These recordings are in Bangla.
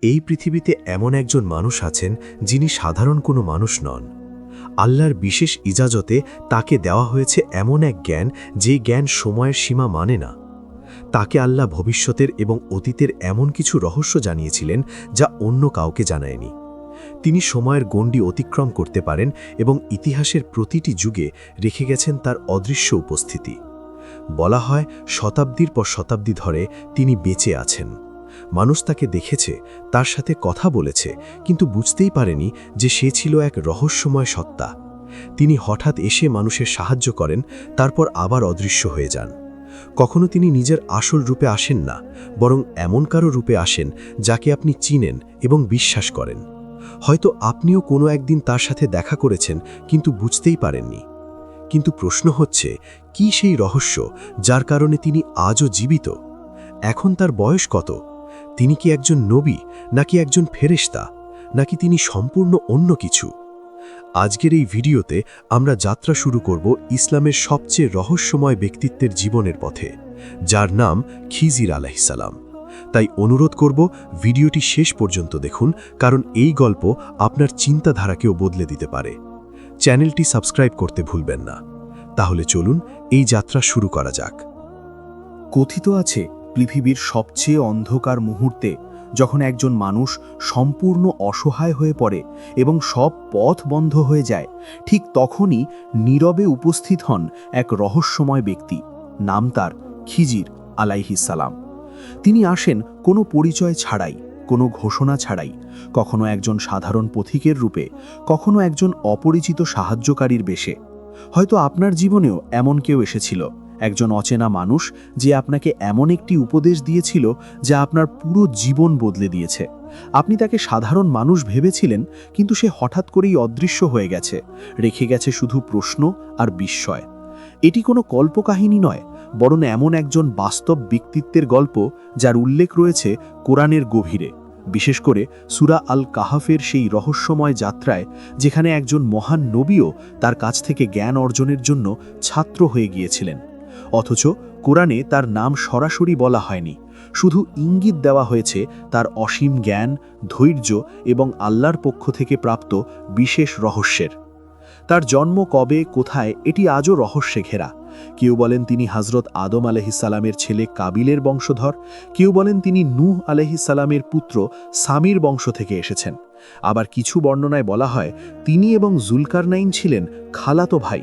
এই পৃথিবীতে এমন একজন মানুষ আছেন যিনি সাধারণ কোনো মানুষ নন। আল্লাহর বিশেষ ইজাজতে তাকে দেওয়া হয়েছে এমন এক জ্ঞান, যে জ্ঞান সময়ের সীমা মানে না। তাকে আল্লাহ ভবিষ্যতের এবং অতীতের এমন কিছু রহস্য জানিয়েছিলেন যা অন্য কাউকে জানায়নি। তিনি সময়ের গণ্ডি অতিক্রম করতে পারেন এবং ইতিহাসের প্রতিটি যুগে রেখে গেছেন তার অদৃশ্য উপস্থিতি। বলা হয়, শতাব্দীর পর শতাব্দী ধরে তিনি বেঁচে আছেন। মানুষ তাকে দেখেছে, তার সাথে কথা বলেছে, কিন্তু বুঝতেই পারেনি যে সে ছিল এক রহস্যময় সত্তা। তিনি হঠাৎ এসে মানুষের সাহায্য করেন, তারপর আবার অদৃশ্য হয়ে যান। কখনো তিনি নিজের আসল রূপে আসেন না, বরং এমন কারো রূপে আসেন যাকে আপনি চিনেন এবং বিশ্বাস করেন। হয়তো আপনিও কোনো একদিন তার সাথে দেখা করেছেন, কিন্তু বুঝতেই পারেননি। কিন্তু প্রশ্ন হচ্ছে, কি সেই রহস্য যার কারণে তিনি আজও জীবিত? এখন তার বয়স কত? তিনি কি একজন নবী, নাকি একজন ফেরেশতা, নাকি তিনি সম্পূর্ণ অন্য কিছু? আজকের এই ভিডিওতে আমরা যাত্রা শুরু করব ইসলামের সবচেয়ে রহস্যময় ব্যক্তিত্বের জীবনের পথে, যার নাম খিজির আলাইহিসসালাম। তাই অনুরোধ করব, ভিডিওটি শেষ পর্যন্ত দেখুন, কারণ এই গল্প আপনার চিন্তাধারাকেও বদলে দিতে পারে। চ্যানেলটি সাবস্ক্রাইব করতে ভুলবেন না। তাহলে চলুন এই যাত্রা শুরু করা যাক। কথিত আছে, পৃথিবীর সবচেয়ে অন্ধকার মুহূর্তে যখন একজন মানুষ সম্পূর্ণ অসহায় হয়ে পড়ে এবং সব পথ বন্ধ হয়ে যায়, ঠিক তখনই নীরবে উপস্থিত হন এক রহস্যময় ব্যক্তি। নাম তার খিজির আলাইহিসসালাম। তিনি আসেন কোনো পরিচয় ছাড়াই, কোনো ঘোষণা ছাড়াই, কখনো একজন সাধারণ পথিকের রূপে, কখনো একজন অপরিচিত সাহায্যকারীর বেশে। হয়তো আপনার জীবনেও এমন কেউ এসেছিল, একজন অচেনা মানুষ যে আপনাকে এমন একটি উপদেশ দিয়েছিল যা আপনার পুরো জীবন বদলে দিয়েছে। আপনি তাকে সাধারণ মানুষ ভেবেছিলেন, কিন্তু সে হঠাৎ করেই অদৃশ্য হয়ে গেছে, রেখে গেছে শুধু প্রশ্ন আর বিস্ময়। এটি কোনো কল্পকাহিনী নয়, বরং এমন একজন বাস্তব ব্যক্তিত্বের গল্প যার উল্লেখ রয়েছে কোরআনের গভীরে, বিশেষ করে সূরা আল কাহাফের সেই রহস্যময় যাত্রায়, যেখানে একজন মহান নবীও তার কাছ থেকে জ্ঞান অর্জনের জন্য ছাত্র হয়ে গিয়েছিলেন। অথচ কোরআনে তার নাম সরাসরি বলা হয়নি, শুধু ইঙ্গিত দেওয়া হয়েছে তার অসীম জ্ঞান, ধৈর্য এবং আল্লাহর পক্ষ থেকে প্রাপ্ত বিশেষ রহস্যের। তার জন্ম কবে, কোথায়, এটি আজও রহস্যে ঘেরা। কেউ বলেন তিনি হযরত আদম আলাইহিসসালামের ছেলে কাবিলের বংশধর, কেউ বলেন তিনি নূহ আলাইহিসসালামের পুত্র সামির বংশ থেকে এসেছেন। আবার কিছু বর্ণনায় বলা হয় তিনি এবং জুলকারনাইন ছিলেন খালাতো ভাই।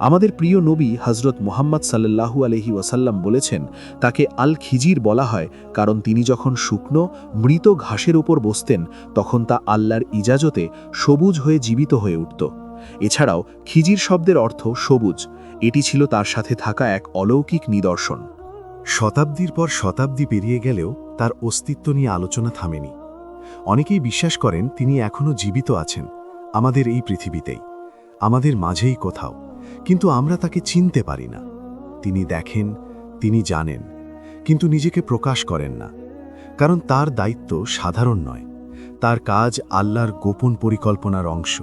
আমাদের প্রিয় নবী হযরত মুহাম্মদ সাল্লাল্লাহু আলাইহি ওয়াসাল্লাম বলেছেন, তাকে আল খিজির বলা হয় কারণ তিনি যখন শুকনো মৃত ঘাসের উপর বসতেন, তখন তা আল্লাহর ইজাজতে সবুজ হয়ে জীবিত হয়ে উঠত। এছাড়াও খিজির শব্দের অর্থ সবুজ। এটি ছিল তার সাথে থাকা এক অলৌকিক নিদর্শন। শতাব্দীর পর শতাব্দী পেরিয়ে গেলেও তার অস্তিত্ব নিয়ে আলোচনা থামেনি। অনেকেই বিশ্বাস করেন তিনি এখনও জীবিত আছেন, আমাদের এই পৃথিবীতেই, আমাদের মাঝেই কোথাও, কিন্তু আমরা তাকে চিনতে পারি না। তিনি দেখেন, তিনি জানেন, কিন্তু নিজেকে প্রকাশ করেন না, কারণ তার দায়িত্ব সাধারণ নয়। তার কাজ আল্লাহর গোপন পরিকল্পনার অংশ।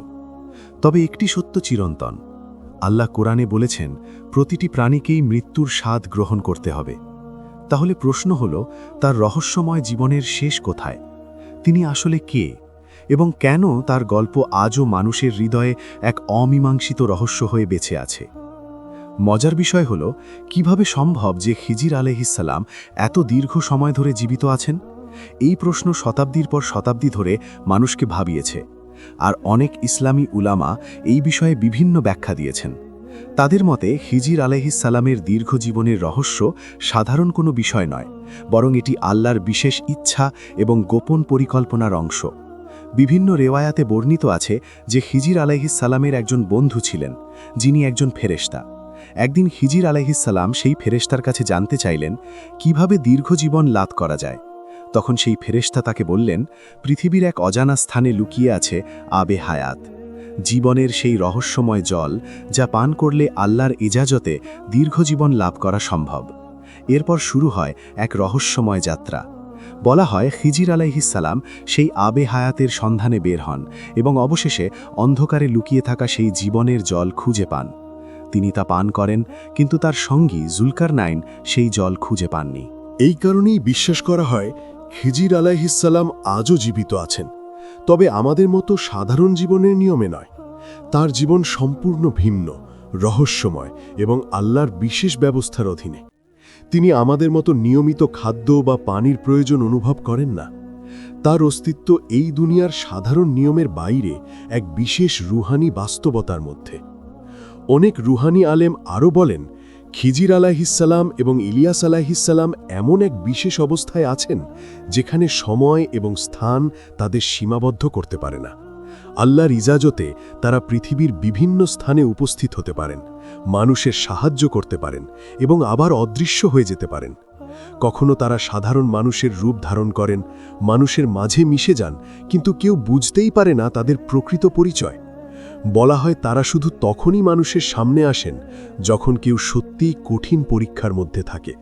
তবে একটি সত্য চিরন্তন, আল্লাহ কোরআনে বলেছেন প্রতিটি প্রাণীকেই মৃত্যুর স্বাদ গ্রহণ করতে হবে। তাহলে প্রশ্ন হল, তার রহস্যময় জীবনের শেষ কোথায়? তিনি আসলে কে, এবং কেন তার গল্প আজও মানুষের হৃদয়ে এক অমীমাংসিত রহস্য হয়ে বেঁচে আছে? মজার বিষয় হল, কিভাবে সম্ভব যে খিজির আলাইহিসসালাম এত দীর্ঘ সময় ধরে জীবিত আছেন? এই প্রশ্ন শতাব্দীর পর শতাব্দী ধরে মানুষকে ভাবিয়েছে, আর অনেক ইসলামী উলামা এই বিষয়ে বিভিন্ন ব্যাখ্যা দিয়েছেন। তাদের মতে খিজির আলাইহিসসালামের দীর্ঘ জীবনের রহস্য সাধারণ কোনো বিষয় নয়, বরং এটি আল্লাহর বিশেষ ইচ্ছা এবং গোপন পরিকল্পনার অংশ। বিভিন্ন রেওয়ায়াতে বর্ণিত আছে যে খিজির আলাইহিসসালামের একজন বন্ধু ছিলেন, যিনি একজন ফেরেশতা। একদিন খিজির আলাইহিসসালাম সেই ফেরেশতার কাছে জানতে চাইলেন কিভাবে দীর্ঘ জীবন লাভ করা যায়। তখন সেই ফেরেশতা তাকে বললেন, পৃথিবীর এক অজানা স্থানে লুকিয়ে আছে আবে হায়াত, জীবনের সেই রহস্যময় জল যা পান করলে আল্লাহর ইজাজতে দীর্ঘজীবন লাভ করা সম্ভব। এরপর শুরু হয় এক রহস্যময় যাত্রা। বলা হয় খিজির আলাইহিসসালাম সেই আবে হায়াতের সন্ধানে বের হন এবং অবশেষে অন্ধকারে লুকিয়ে থাকা সেই জীবনের জল খুঁজে পান। তিনি তা পান করেন, কিন্তু তার সঙ্গী জুলকারনাইন সেই জল খুঁজে পাননি। এই কারণেই বিশ্বাস করা হয় খিজির আলাইহিসসালাম আজও জীবিত আছেন, তবে আমাদের মতো সাধারণ জীবনের নিয়মে নয়। তার জীবন সম্পূর্ণ ভিন্ন, রহস্যময় এবং আল্লাহর বিশেষ ব্যবস্থার অধীনে। তিনি আমাদের মতো নিয়মিত খাদ্য বা পানির প্রয়োজন অনুভব করেন না। তার অস্তিত্ব এই দুনিয়ার সাধারণ নিয়মের বাইরে, এক বিশেষ রুহানি বাস্তবতার মধ্যে। অনেক রুহানি আলেম আরও বলেন, খিজির আলাইহিসসালাম এবং ইলিয়াস আলাইহিসসালাম এমন এক বিশেষ অবস্থায় আছেন যেখানে সময় এবং স্থান তাদের সীমাবদ্ধ করতে পারে না। আল্লাহর ইজাজতে তারা পৃথিবীর বিভিন্ন স্থানে উপস্থিত হতে পারেন, মানুষের সাহায্য করতে পারেন এবং আবার অদৃশ্য হয়ে যেতে পারেন। কখনো তারা সাধারণ মানুষের রূপ ধারণ করেন, মানুষের মাঝে মিশে যান, কিন্তু কেউ বুঝতেই পারে না তাদের প্রকৃত পরিচয়। বলা হয় তারা শুধু তখনই মানুষের সামনে আসেন যখন কেউ সত্যিই কঠিন পরীক্ষার মধ্যে থাকে,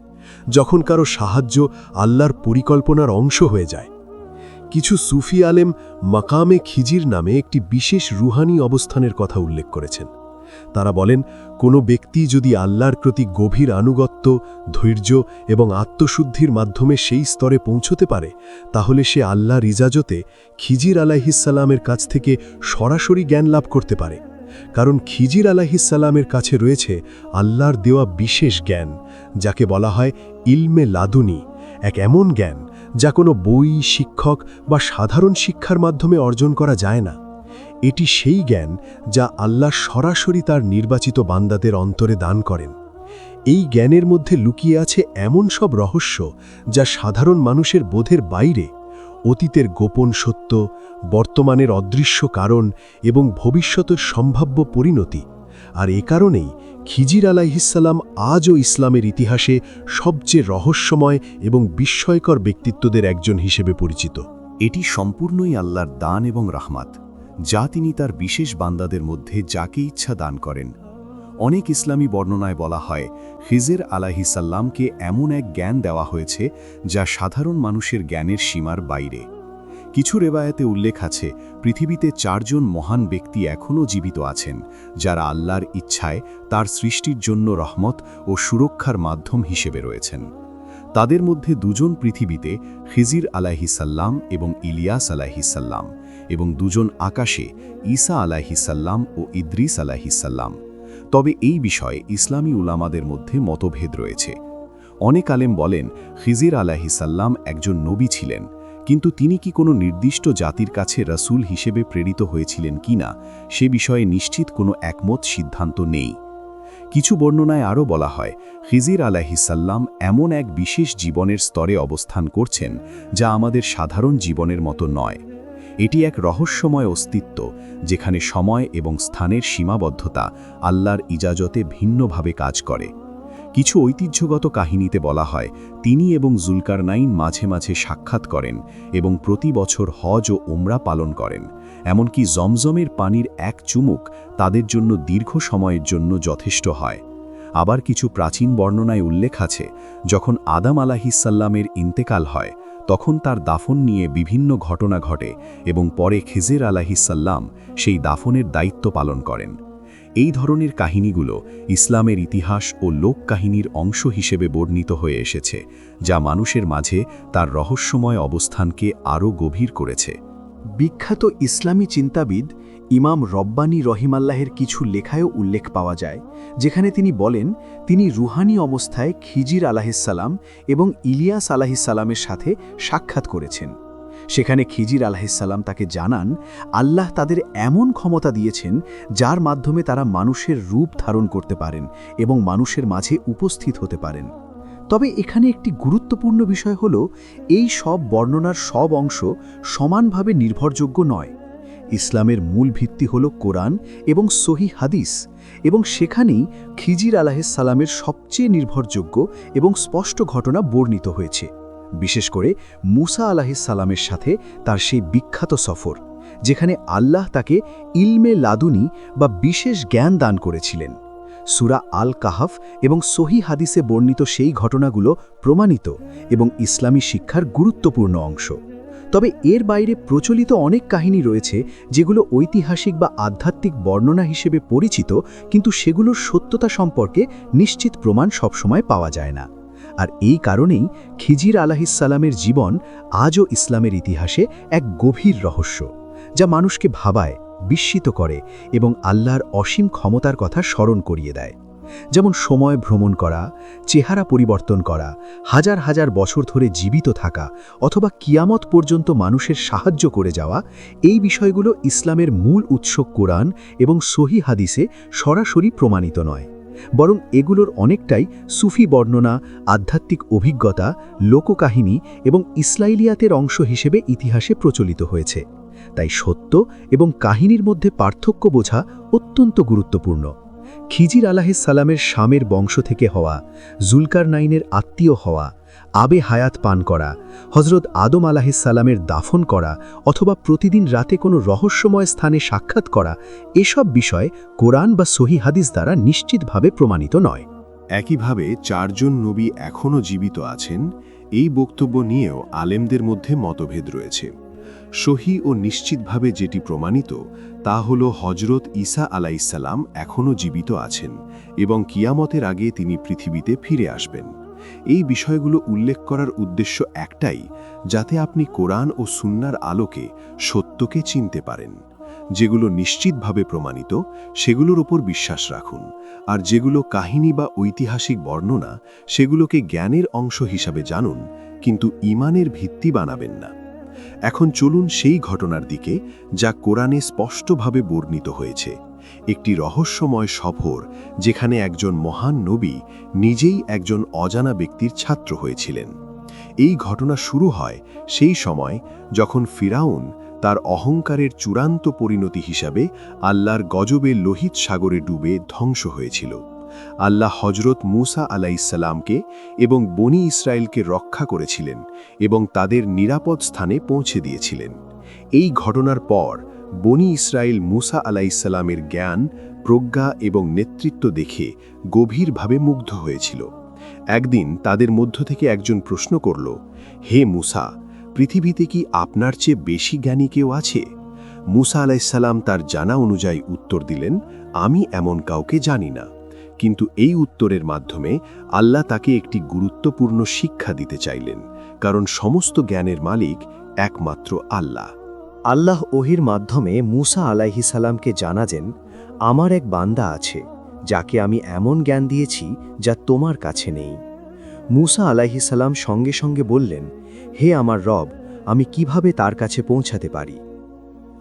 যখন কারো সাহায্য আল্লাহর পরিকল্পনার অংশ হয়ে যায়। কিছু সুফি আলেম মাকামে খিজির নামে একটি বিশেষ রুহানি অবস্থানের কথা উল্লেখ করেছেন। তারা বলেন, কোনো ব্যক্তি যদি আল্লাহর প্রতি গভীর আনুগত্য, ধৈর্য এবং আত্মশুদ্ধির মাধ্যমে সেই স্তরে পৌঁছতে পারে, তাহলে সে আল্লাহর ইজাজতে খিজির আলাইহিসসালামের কাছ থেকে সরাসরি জ্ঞান লাভ করতে পারে। কারণ খিজির আলাইহিসসালামের কাছে রয়েছে আল্লাহর দেওয়া বিশেষ জ্ঞান, যাকে বলা হয় ইলমে লাদুনি, এক এমন জ্ঞান যা কোনো বই, শিক্ষক বা সাধারণ শিক্ষার মাধ্যমে অর্জন করা যায় না। এটি সেই জ্ঞান যা আল্লাহ সরাসরি তার নির্বাচিত বান্দাদের অন্তরে দান করেন। এই জ্ঞানের মধ্যে লুকিয়ে আছে এমন সব রহস্য যা সাধারণ মানুষের বোধের বাইরে। অতীতের গোপন সত্য, বর্তমানের অদৃশ্য কারণ এবং ভবিষ্যতের সম্ভাব্য পরিণতি। আর এ কারণেই খিজির আলাইহিসসালাম আজও ইসলামের ইতিহাসে সবচেয়ে রহস্যময় এবং বিস্ময়কর ব্যক্তিত্বদের একজন হিসেবে পরিচিত। এটি সম্পূর্ণই আল্লাহর দান এবং রাহমাত, যা তিনি তার বিশেষ বান্দাদের মধ্যে যাকে ইচ্ছা দান করেন। অনেক ইসলামী বর্ণনায় বলা হয়, খিজির আলাইহিসসালামকে এমন এক জ্ঞান দেওয়া হয়েছে যা সাধারণ মানুষের জ্ঞানের সীমার বাইরে। কিছু রেবায়াতে উল্লেখ আছে, পৃথিবীতে 4 জন মহান ব্যক্তি এখনও জীবিত আছেন, যারা আল্লাহর ইচ্ছায় তার সৃষ্টির জন্য রহমত ও সুরক্ষার মাধ্যম হিসেবে রয়েছেন। তাদের মধ্যে 2 জন পৃথিবীতে, খিজির আলাইহিসসালাম এবং ইলিয়াস আলাইহিসসালাম, এবং 2 জন আকাশে, ঈসা আলাইহিসসালাম ও ইদ্রিস আলাইহিসসালাম। তবে এই বিষয়ে ইসলামী উলামাদের মধ্যে মতভেদ রয়েছে। অনেক আলেম বলেন, খিজির আলাইহিসসালাম একজন নবী ছিলেন, কিন্তু তিনি কি কোনো নির্দিষ্ট জাতির কাছে রাসূল হিসেবে প্রেরিত হয়েছিলেন কিনা সে বিষয়ে নিশ্চিত কোনো একমত সিদ্ধান্ত নেই। কিছু বর্ণনায় আরও বলা হয়, খিজির আলাইহিসসালাম এমন এক বিশেষ জীবনের স্তরে অবস্থান করছেন যা আমাদের সাধারণ জীবনের মতো নয়। এটি এক রহস্যময় অস্তিত্ব, যেখানে সময় এবং স্থানের সীমাবদ্ধতা আল্লাহর ইজাজতে ভিন্নভাবে কাজ করে। কিছু ঐতিহ্যগত কাহিনীতে বলা হয়, তিনি এবং জুলকারনাইন মাঝে মাঝে সাক্ষাৎ করেন এবং প্রতি বছর হজ ও উমরা পালন করেন। এমনকি জমজমের পানির এক চুমুক তাদের জন্য দীর্ঘ সময়ের জন্য যথেষ্ট হয়। আবার কিছু প্রাচীন বর্ণনায় উল্লেখ আছে, যখন আদম আলাইহিসসালামের ইন্তেকাল হয়, তখন তার দাফন নিয়ে বিভিন্ন ঘটনা ঘটে এবং পরে খিজির আলাইহিসসালাম সেই দাফনের দায়িত্ব পালন করেন। এই ধরনের কাহিনীগুলো ইসলামের ইতিহাস ও লোককাহিনীর অংশ হিসেবে বর্ণিত হয়ে এসেছে, যা মানুষের মাঝে তার রহস্যময় অবস্থানকে আরও গভীর করেছে। বিখ্যাত ইসলামী চিন্তাবিদ ইমাম রব্বানী রহিমাল্লাহের কিছু লেখায়ও উল্লেখ পাওয়া যায়, যেখানে তিনি বলেন তিনি রুহানি অবস্থায় খিজির আলাইহিসসালাম এবং ইলিয়াস আলাইহিসসালামের সাথে সাক্ষাৎ করেছেন। সেখানে খিজির আলাইহিসসালাম তাকে জানান আল্লাহ তাদের এমন ক্ষমতা দিয়েছেন যার মাধ্যমে তারা মানুষের রূপ ধারণ করতে পারেন এবং মানুষের মাঝে উপস্থিত হতে পারেন। তবে এখানে একটি গুরুত্বপূর্ণ বিষয় হল, এই সব বর্ণনার সব অংশ সমানভাবে নির্ভরযোগ্য নয়। ইসলামের মূল ভিত্তি হল কোরআন এবং সহিহ হাদিস, এবং সেখানেই খিজির আলাইহিসসালামের সবচেয়ে নির্ভরযোগ্য এবং স্পষ্ট ঘটনা বর্ণিত হয়েছে, বিশেষ করে মুসা আলাইহিসসালামের সাথে তার সেই বিখ্যাত সফর, যেখানে আল্লাহ তাকে ইলমে লাদুনি বা বিশেষ জ্ঞান দান করেছিলেন। সূরা আল কাহাফ এবং সহিহ হাদিসে বর্ণিত সেই ঘটনাগুলো প্রমাণিত এবং ইসলামী শিক্ষার গুরুত্বপূর্ণ অংশ। তবে এর বাইরে প্রচলিত অনেক কাহিনী রয়েছে যেগুলো ঐতিহাসিক বা আধ্যাত্মিক বর্ণনা হিসেবে পরিচিত, কিন্তু সেগুলোর সত্যতা সম্পর্কে নিশ্চিত প্রমাণ সবসময় পাওয়া যায় না। আর এই কারণেই খিজির আলাহিসাল্লামের জীবন আজও ইসলামের ইতিহাসে এক গভীর রহস্য, যা মানুষকে ভাবায়, বিস্মিত করে এবং আল্লাহর অসীম ক্ষমতার কথা স্মরণ করিয়ে দেয়। যেমন সময় ভ্রমণ করা, চেহারা পরিবর্তন করা, হাজার হাজার বছর ধরে জীবিত থাকা অথবা কিয়ামত পর্যন্ত মানুষের সাহায্য করে যাওয়া, এই বিষয়গুলো ইসলামের মূল উৎস কোরআন এবং সহি হাদিসে সরাসরি প্রমাণিত নয়, বরং এগুলোর অনেকটাই সুফি বর্ণনা, আধ্যাত্মিক অভিজ্ঞতা, লোককাহিনী এবং ইসরাইলিয়াতের অংশ হিসেবে ইতিহাসে প্রচলিত হয়েছে। তাই সত্য এবং কাহিনীর মধ্যে পার্থক্য বোঝা অত্যন্ত গুরুত্বপূর্ণ। খিজির আলাহিসাল্লামের শামের বংশ থেকে হওয়া, জুলকারনাইনের আত্মীয় হওয়া, আবে হায়াত পান করা, হজরত আদম আলাহিসাল্লামের দাফন করা অথবা প্রতিদিন রাতে কোনো রহস্যময় স্থানে সাক্ষাৎ করা, এসব বিষয় কোরআন বা সহি হাদিস দ্বারা নিশ্চিতভাবে প্রমাণিত নয়। একইভাবে 4 জন নবী এখনও জীবিত আছেন, এই বক্তব্য নিয়েও আলেমদের মধ্যে মতভেদ রয়েছে। সহি ও নিশ্চিতভাবে যেটি প্রমাণিত তা হল হজরত ঈসা আলাইসাল্লাম এখনও জীবিত আছেন এবং কিয়ামতের আগে তিনি পৃথিবীতে ফিরে আসবেন। এই বিষয়গুলো উল্লেখ করার উদ্দেশ্য একটাই, যাতে আপনি কোরআন ও সুন্নাহর আলোকে সত্যকে চিনতে পারেন। যেগুলো নিশ্চিতভাবে প্রমাণিত সেগুলোর ওপর বিশ্বাস রাখুন, আর যেগুলো কাহিনী বা ঐতিহাসিক বর্ণনা সেগুলোকে জ্ঞানের অংশ হিসাবে জানুন, কিন্তু ঈমানের ভিত্তি বানাবেন না। এখন চলুন সেই ঘটনার দিকে যা কোরআনে স্পষ্টভাবে বর্ণিত হয়েছে, একটি রহস্যময় সফর যেখানে একজন মহান নবী নিজেই একজন অজানা ব্যক্তির ছাত্র হয়েছিলেন। এই ঘটনা শুরু হয় সেই সময় যখন ফিরাউন তার অহংকারের চূড়ান্ত পরিণতি হিসাবে আল্লাহর গজবে লোহিত সাগরে ডুবে ধ্বংস হয়েছিল। আল্লাহ হজরত মুসা আলাইসাল্লামকে এবং বনি ইসরায়েলকে রক্ষা করেছিলেন এবং তাদের নিরাপদ স্থানে পৌঁছে দিয়েছিলেন। এই ঘটনার পর বনি ইসরায়েল মুসা আলাইসাল্লামের জ্ঞান, প্রজ্ঞা এবং নেতৃত্ব দেখে গভীরভাবে মুগ্ধ হয়েছিল। একদিন তাদের মধ্য থেকে একজন প্রশ্ন করল, হে মুসা, পৃথিবীতে কি আপনার চেয়ে বেশি জ্ঞানী কেউ আছে? মুসা আলাইসাল্লাম তার জানা অনুযায়ী উত্তর দিলেন, আমি এমন কাউকে জানি না। কিন্তু এই উত্তরের মাধ্যমে আল্লাহ তাকে একটি গুরুত্বপূর্ণ শিক্ষা দিতে চাইলেন, কারণ সমস্ত জ্ঞানের মালিক একমাত্র আল্লাহ। আল্লাহ ওহির মাধ্যমে মুসা আলাইহিসাল্লামকে জানালেন, আমার এক বান্দা আছে যাকে আমি এমন জ্ঞান দিয়েছি যা তোমার কাছে নেই। মুসা আলাইহিসাল্লাম সঙ্গে সঙ্গে বললেন, হে আমার রব, আমি কিভাবে তার কাছে পৌঁছাতে পারি?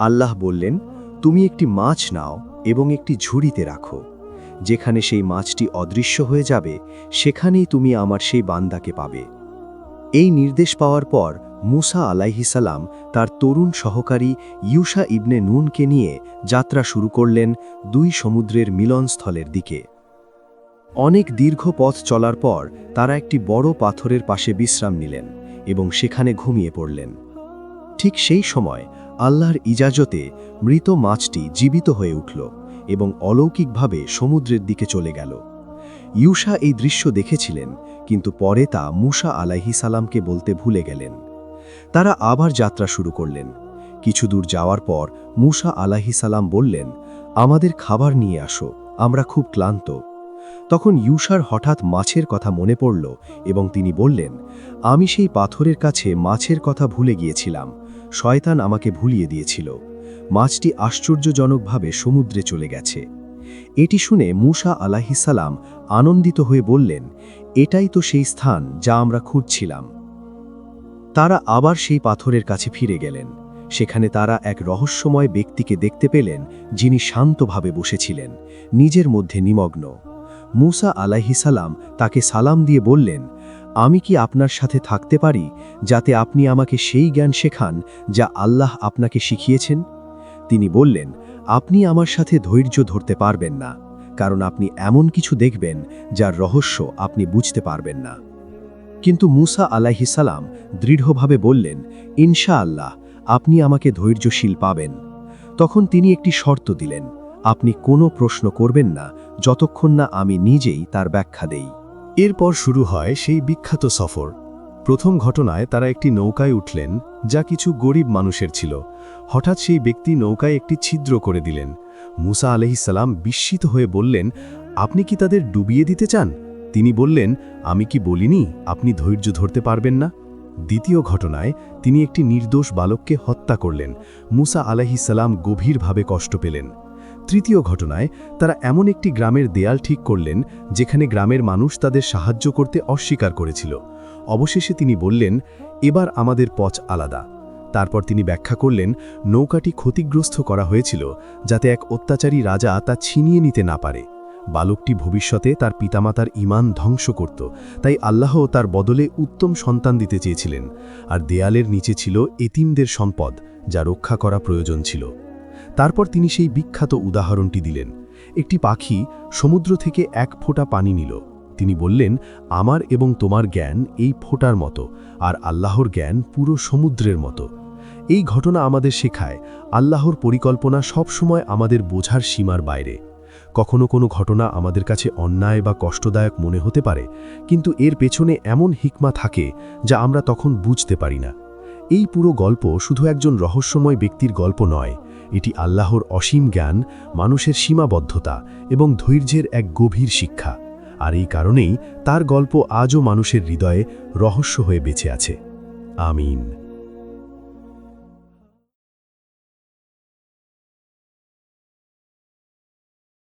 আল্লাহ বললেন, তুমি একটি মাছ নাও এবং একটি ঝুড়িতে রাখো। যেখানে সেই মাছটি অদৃশ্য হয়ে যাবে, সেখানেই তুমি আমার সেই বান্দাকে পাবে। এই নির্দেশ পাওয়ার পর মুসা আলাইহিসাল্লাম তার তরুণ সহকারী ইউশা ইবনে নুনকে নিয়ে যাত্রা শুরু করলেন 2 সমুদ্রের মিলনস্থলের দিকে। অনেক দীর্ঘ পথ চলার পর তারা একটি বড় পাথরের পাশে বিশ্রাম নিলেন এবং সেখানে ঘুমিয়ে পড়লেন। ঠিক সেই সময় আল্লাহর ইজাজতে মৃত মাছটি জীবিত হয়ে উঠল এবং অলৌকিকভাবে সমুদ্রের দিকে চলে গেল। ইউশা এই দৃশ্য দেখেছিলেন, কিন্তু পরে তা মুসা আলাইহিসাল্লামকে বলতে ভুলে গেলেন। তারা আবার যাত্রা শুরু করলেন। কিছু দূর যাওয়ার পর মুসা আলাইহিসাল্লাম বললেন, আমাদের খাবার নিয়ে আসো, আমরা খুব ক্লান্ত। তখন ইউশার হঠাৎ মাছের কথা মনে পড়ল এবং তিনি বললেন, আমি সেই পাথরের কাছে মাছের কথা ভুলে গিয়েছিলাম, শয়তান আমাকে ভুলিয়ে দিয়েছিল। মাছটি আশ্চর্যজনকভাবে সমুদ্রে চলে গেছে। এটি শুনে মুসা আলাইহিসাল্লাম আনন্দিত হয়ে বললেন, এটাই তো সেই স্থান যা আমরা খুঁজছিলাম। তারা আবার সেই পাথরের কাছে ফিরে গেলেন। সেখানে তারা এক রহস্যময় ব্যক্তিকে দেখতে পেলেন, যিনি শান্তভাবে বসেছিলেন, নিজের মধ্যে নিমগ্ন। মুসা আলাইহিসাল্লাম তাকে সালাম দিয়ে বললেন, আমি কি আপনার সাথে থাকতে পারি, যাতে আপনি আমাকে সেই জ্ঞান শেখান যা আল্লাহ আপনাকে শিখিয়েছেন? তিনি বললেন, আপনি আমার সাথে ধৈর্য ধরতে পারবেন না, কারণ আপনি এমন কিছু দেখবেন যার রহস্য আপনি বুঝতে পারবেন না। কিন্তু মুসা আলাইহিসাল্লাম দৃঢ়ভাবে বললেন, ইনশাআল্লাহ আপনি আমাকে ধৈর্যশীল পাবেন। তখন তিনি একটি শর্ত দিলেন, আপনি কোনো প্রশ্ন করবেন না যতক্ষণ না আমি নিজেই তার ব্যাখ্যা দেই। এরপর শুরু হয় সেই বিখ্যাত সফর। প্রথম ঘটনায় তারা একটি নৌকায় উঠলেন, যা কিছু গরিব মানুষের ছিল। হঠাৎ সেই ব্যক্তি নৌকায় একটি ছিদ্র করে দিলেন। মুসা আলাইহিসসালাম বিস্মিত হয়ে বললেন, আপনি কি তাদের ডুবিয়ে দিতে চান? তিনি বললেন, আমি কি বলিনি আপনি ধৈর্য ধরতে পারবেন না? দ্বিতীয় ঘটনায় তিনি একটি নির্দোষ বালককে হত্যা করলেন। মুসা আলাইহিসসালাম গভীরভাবে কষ্ট পেলেন। তৃতীয় ঘটনায় তারা এমন একটি গ্রামের দেয়াল ঠিক করলেন যেখানে গ্রামের মানুষ তাদের সাহায্য করতে অস্বীকার করেছিল। অবশেষে তিনি বললেন, এবার আমাদের পথ আলাদা। তারপর তিনি ব্যাখ্যা করলেন, নৌকাটি ক্ষতিগ্রস্ত করা হয়েছিল যাতে এক অত্যাচারী রাজা তা ছিনিয়ে নিতে না পারে। বালকটি ভবিষ্যতে তার পিতামাতার ঈমান ধ্বংস করত, তাই আল্লাহ তার বদলে উত্তম সন্তান দিতে চেয়েছিলেন। আর দেয়ালের নিচে ছিল এতিমদের সম্পদ, যা রক্ষা করা প্রয়োজন ছিল। তারপর তিনি সেই বিখ্যাত উদাহরণটি দিলেন। একটি পাখি সমুদ্র থেকে এক ফোঁটা পানি নিল। তিনি বললেন, আমার এবং তোমার জ্ঞান এই ফোঁটার মতো, আর আল্লাহর জ্ঞান পুরো সমুদ্রের মতো। এই ঘটনা আমাদের শেখায়, আল্লাহর পরিকল্পনা সবসময় আমাদের বোঝার সীমার বাইরে। কখনো কোনো ঘটনা আমাদের কাছে অন্যায় বা কষ্টদায়ক মনে হতে পারে, কিন্তু এর পেছনে এমন হিকমা থাকে যা আমরা তখন বুঝতে পারি না। এই পুরো গল্প শুধু একজন রহস্যময় ব্যক্তির গল্প নয়, এটি আল্লাহর অসীম জ্ঞান, মানুষের সীমাবদ্ধতা এবং ধৈর্যের এক গভীর শিক্ষা। আর এই কারণেই তার গল্প আজও মানুষের হৃদয়ে রহস্য হয়ে বেঁচে আছে। আমিন।